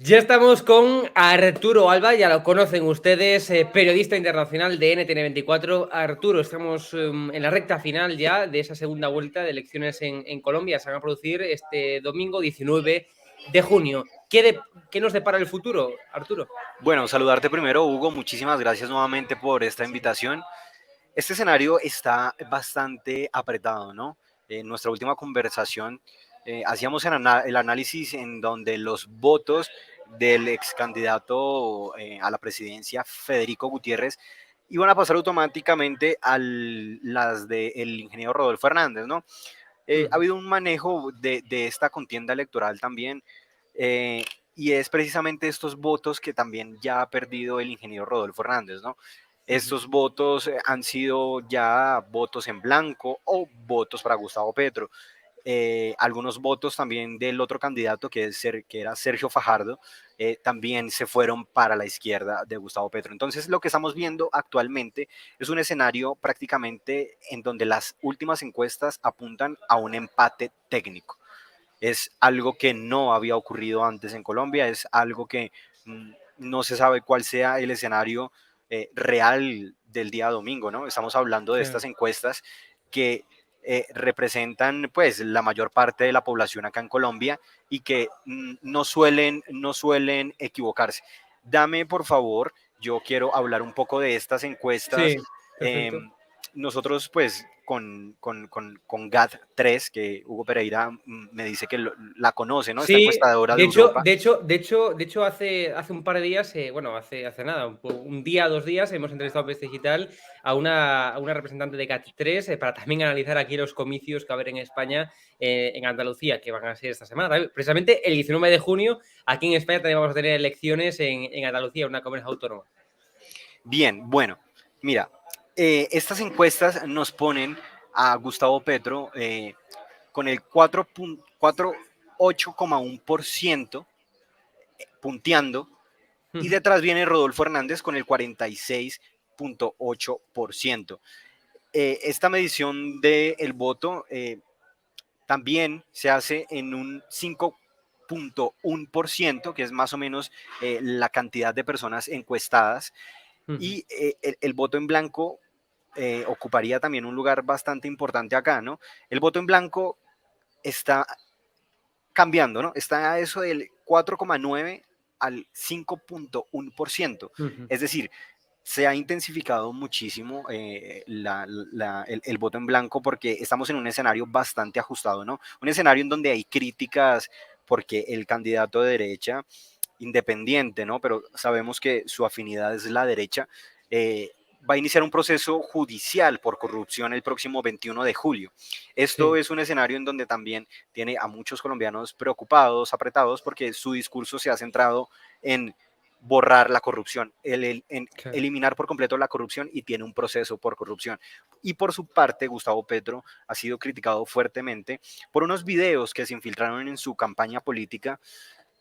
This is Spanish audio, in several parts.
Ya estamos con Arturo Alba, ya lo conocen ustedes, periodista internacional de NTN24. Arturo, estamos en la recta final ya de esa segunda vuelta de elecciones en Colombia. Se van a producir este domingo 19 de junio. ¿Qué nos depara el futuro, Arturo? Bueno, saludarte primero, Hugo. Muchísimas gracias nuevamente por esta invitación. Este escenario está bastante apretado, ¿no? En nuestra última conversación hacíamos el análisis en donde los votos del ex candidato a la presidencia, Federico Gutiérrez, iban a pasar automáticamente a las del ingeniero Rodolfo Hernández, ¿no? Ha habido un manejo de esta contienda electoral también, eh, y es precisamente estos votos que también ya ha perdido el ingeniero Rodolfo Hernández, ¿no? Estos votos han sido ya votos en blanco o votos para Gustavo Petro. Algunos votos también del otro candidato que era Sergio Fajardo, también se fueron para la izquierda de Gustavo Petro. Entonces lo que estamos viendo actualmente es un escenario prácticamente en donde las últimas encuestas apuntan a un empate técnico. Es algo que no había ocurrido antes en Colombia, es algo que no se sabe cuál sea el escenario real del día domingo, ¿no? Estamos hablando de Sí. estas encuestas que representan pues la mayor parte de la población acá en Colombia y que no suelen equivocarse. Dame por favor, yo quiero hablar un poco de estas encuestas. Sí, Eh, perfecto. Nosotros pues con GAT3, que Hugo Pereira me dice que la conoce, ¿no? Esta Sí, encuestadora de de hecho, Europa. de hecho, de hecho, de hecho hace un par de días, bueno, hace nada, un día, 2 días, hemos entrevistado a Peste Digital a una representante de CAT3 para también analizar aquí los comicios que va a haber en España, en Andalucía, que van a ser esta semana. Precisamente el 19 de junio, aquí en España también vamos a tener elecciones en Andalucía, una comunidad autónoma. Bien, bueno, mira, estas encuestas nos ponen a Gustavo Petro con el 48,1% punteando, y Ujú. detrás viene Rodolfo Hernández con el 46,8%. Esta medición del voto también se hace en un 5,1%, que es más o menos la cantidad de personas encuestadas, Ujú. y el voto en blanco ocuparía también un lugar bastante importante acá, ¿no? El voto en blanco está cambiando, ¿no? Está a eso del 4,9 al 5,1%. Ujú. Es decir, se ha intensificado muchísimo el voto en blanco porque estamos en un escenario bastante ajustado, ¿no? Un escenario en donde hay críticas porque el candidato de derecha, independiente, ¿no? Pero sabemos que su afinidad es la derecha, va a iniciar un proceso judicial por corrupción el próximo 21 de julio. Esto Sí. es un escenario en donde también tiene a muchos colombianos preocupados, apretados, porque su discurso se ha centrado en borrar la corrupción, en Claro. eliminar por completo la corrupción, y tiene un proceso por corrupción. Y por su parte, Gustavo Petro ha sido criticado fuertemente por unos videos que se infiltraron en su campaña política,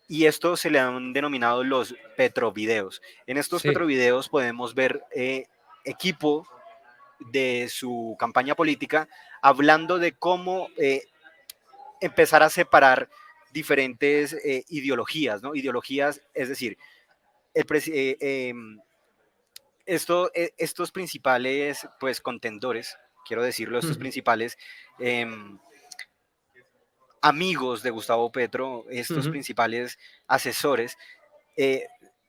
y esto se le han denominado los petrovideos. En estos Sí. petrovideos podemos ver equipo de su campaña política hablando de cómo empezar a separar diferentes ideologías, ¿no? Ideologías, es decir, el estos principales pues contendores, quiero decirlo, estos Ujú. principales eh, amigos de Gustavo Petro, estos Ujú. principales asesores, eh,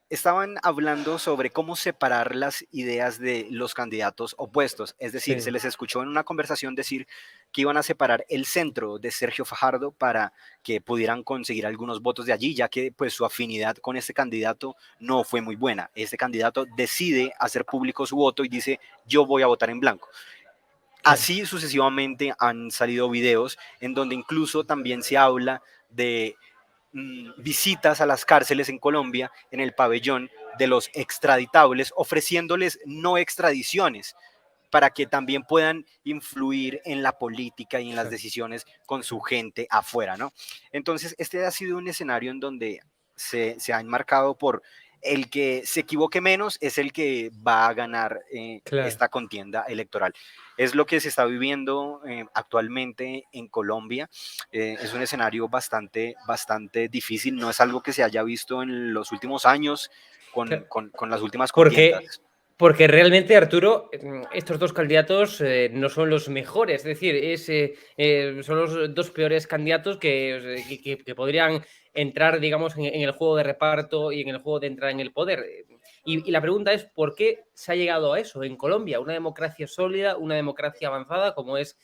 estaban hablando sobre cómo separar las ideas de los candidatos opuestos. Es decir, se Sí. les escuchó en una conversación decir que iban a separar el centro de Sergio Fajardo para que pudieran conseguir algunos votos de allí, ya que pues su afinidad con este candidato no fue muy buena. Este candidato decide hacer público su voto y dice: yo voy a votar en blanco. Claro. Así sucesivamente han salido videos en donde incluso también se habla de visitas a las cárceles en Colombia, en el pabellón de los extraditables, ofreciéndoles no extradiciones para que también puedan influir en la política y en las Claro. decisiones con su Claro. gente afuera, ¿no? Entonces, este ha sido un escenario en donde se ha enmarcado por el que se equivoque menos es el que va a ganar Claro. esta contienda electoral. Es lo que se está viviendo actualmente en Colombia. Es un escenario bastante difícil, no es algo que se haya visto en los últimos años con las últimas Porque, contiendas. porque realmente, Arturo, estos dos candidatos no son los mejores. Es decir, son los dos peores candidatos que podrían entrar, digamos, en el juego de reparto y en el juego de entrar en el poder. Y la pregunta es, ¿por qué se ha llegado a eso en Colombia? Una democracia sólida, una democracia avanzada como es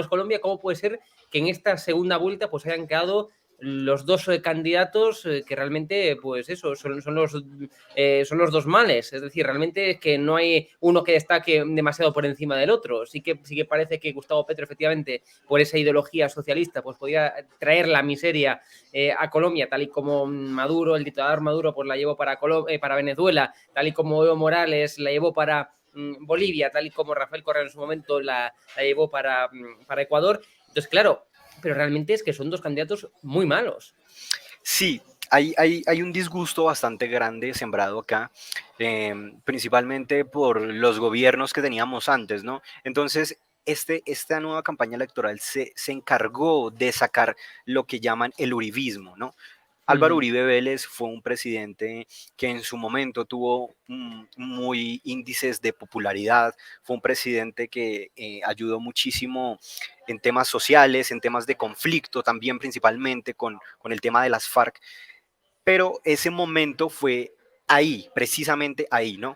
Colombia, ¿cómo puede ser que en esta segunda vuelta pues hayan quedado los dos candidatos que realmente, pues eso, son los dos males? Es decir, realmente es que no hay uno que destaque demasiado por encima del otro. Sí que parece que Gustavo Petro, efectivamente, por esa ideología socialista, pues podía traer la miseria a Colombia, tal y como Maduro, el dictador Maduro, pues la llevó para Venezuela, tal y como Evo Morales la llevó para Bolivia, tal y como Rafael Correa en su momento la llevó para Ecuador. Entonces, claro, pero realmente es que son dos candidatos muy malos. Sí, hay un disgusto bastante grande sembrado acá, principalmente por los gobiernos que teníamos antes, ¿no? Entonces, esta nueva campaña electoral se encargó de sacar lo que llaman el uribismo, ¿no? Álvaro Ujú. Uribe Vélez fue un presidente que en su momento tuvo muy índices de popularidad, fue un presidente que ayudó muchísimo en temas sociales, en temas de conflicto también principalmente con el tema de las FARC, pero ese momento fue ahí, precisamente ahí, ¿no?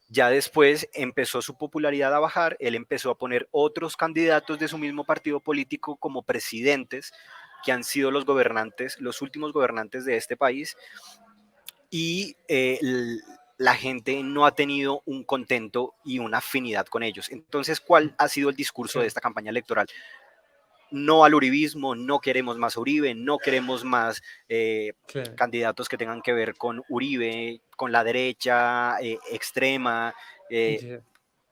Ya después empezó su popularidad a bajar, él empezó a poner otros candidatos de su mismo partido político como presidentes, que han sido los gobernantes, los últimos gobernantes de este país, y la gente no ha tenido un contento y una afinidad con ellos. Entonces, ¿cuál ha sido el discurso de Claro, esta campaña electoral? No al uribismo, no queremos más Uribe, no queremos más claro. candidatos que tengan que ver con Uribe, con la derecha extrema. Eh, Ya.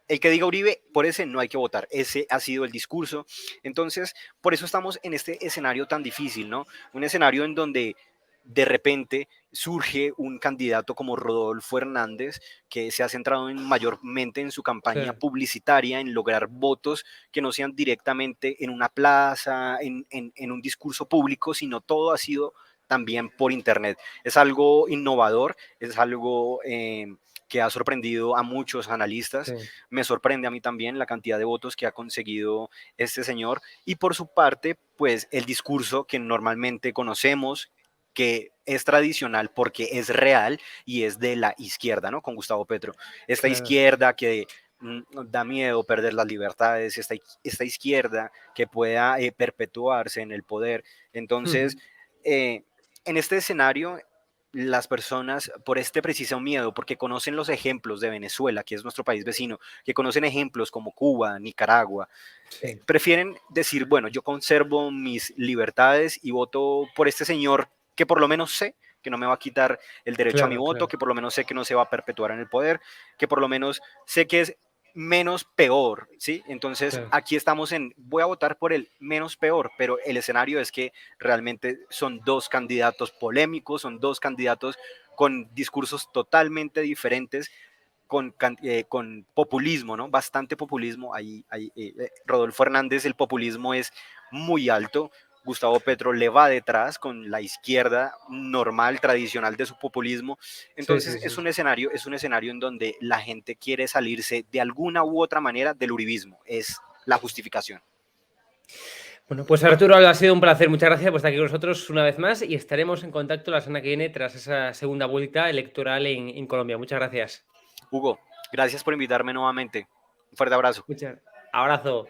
el que diga Uribe, por ese no hay que votar. Ese ha sido el discurso. Entonces, por eso estamos en este escenario tan difícil, ¿no? Un escenario en donde de repente surge un candidato como Rodolfo Hernández, que se ha centrado mayormente en su campaña Claro. publicitaria, en lograr votos que no sean directamente en una plaza, en un discurso público, sino todo ha sido también por Internet. Es algo innovador, es algo que ha sorprendido a muchos analistas. Sí. Me sorprende a mí también la cantidad de votos que ha conseguido este señor. Y por su parte, pues el discurso que normalmente conocemos, que es tradicional porque es real y es de la izquierda, ¿no? Con Gustavo Petro. Esta Claro. izquierda que da miedo perder las libertades, esta izquierda que pueda perpetuarse en el poder. Entonces, Ujú. eh, en este escenario, las personas, por este preciso miedo, porque conocen los ejemplos de Venezuela, que es nuestro país vecino, que conocen ejemplos como Cuba, Nicaragua, Sí. prefieren decir, bueno, yo conservo mis libertades y voto por este señor que por lo menos sé que no me va a quitar el derecho a mi Claro, voto, claro, que por lo menos sé que no se va a perpetuar en el poder, que por lo menos sé que es menos peor, ¿sí? Entonces claro. aquí estamos voy a votar por el menos peor, pero el escenario es que realmente son dos candidatos polémicos, son dos candidatos con discursos totalmente diferentes, con populismo, ¿no? Bastante populismo. Rodolfo Hernández, el populismo es muy alto. Gustavo Petro le va detrás con la izquierda normal, tradicional de su populismo. Sí, Entonces sí, sí. es un escenario en donde la gente quiere salirse de alguna u otra manera del uribismo. Es la justificación. Bueno, pues Arturo, ha sido un placer. Muchas gracias por estar aquí con nosotros una vez más y estaremos en contacto la semana que viene tras esa segunda vuelta electoral en Colombia. Muchas gracias. Hugo, gracias por invitarme nuevamente. Un fuerte abrazo. Muchas. Abrazo.